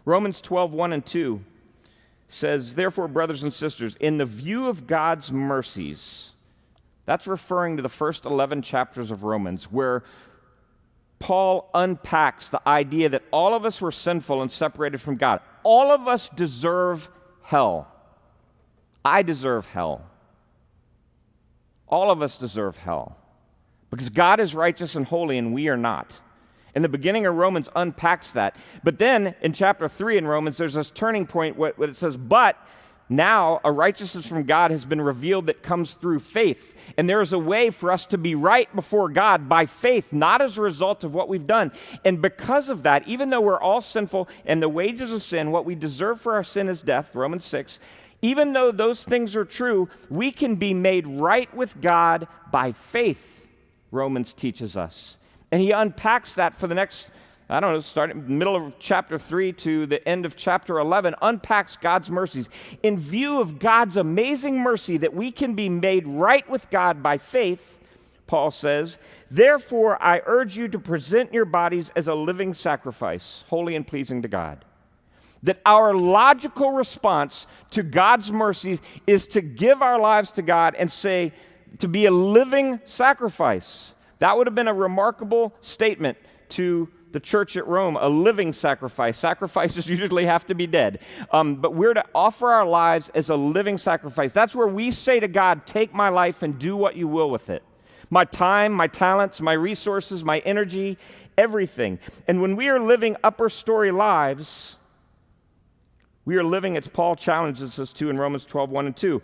Romans 12:1 and 2 says, "Therefore, brothers and sisters, in the view of God's mercies," that's referring to the first 11 chapters of Romans, where Paul unpacks the idea that all of us were sinful and separated from God. All of us deserve hell. I deserve hell. All of us deserve hell. Because God is righteous and holy and we are not. And the beginning of Romans unpacks that. But then in chapter 3 in Romans, there's this turning point where it says, "But now a righteousness from God has been revealed that comes through faith. And there is a way for us to be right before God by faith, not as a result of what we've done." And because of that, even though we're all sinful and the wages of sin, what we deserve for our sin is death, Romans 6, even though those things are true, we can be made right with God by faith, Romans teaches us. And he unpacks that for the next, starting middle of chapter 3 to the end of chapter 11, unpacks God's mercies. In view of God's amazing mercy that we can be made right with God by faith, Paul says, "Therefore I urge you to present your bodies as a living sacrifice, holy and pleasing to God." That our logical response to God's mercies is to give our lives to God and say, to be a living sacrifice. That would have been a remarkable statement to the church at Rome, a living sacrifice. Sacrifices usually have to be dead. But we're to offer our lives as a living sacrifice. That's where we say to God, "Take my life and do what you will with it." My time, my talents, my resources, my energy, everything. And when we are living upper story lives, we are living, as Paul challenges us to in Romans 12:1 and 2.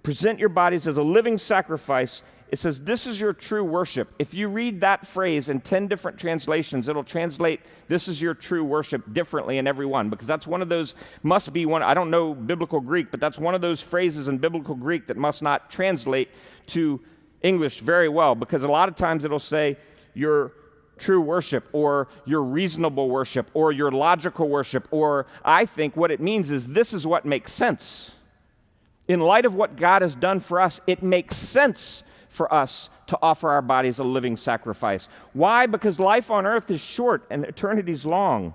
Present your bodies as a living sacrifice. It says, this is your true worship. If you read that phrase in 10 different translations, it'll translate, "This is your true worship," differently in every one, because that's one of those, must be one, I don't know biblical Greek, but that's one of those phrases in biblical Greek that must not translate to English very well, because a lot of times it'll say, "Your true worship," or "your reasonable worship," or "your logical worship," or I think what it means is, this is what makes sense. In light of what God has done for us, it makes sense for us to offer our bodies a living sacrifice. Why? Because life on earth is short and eternity's long.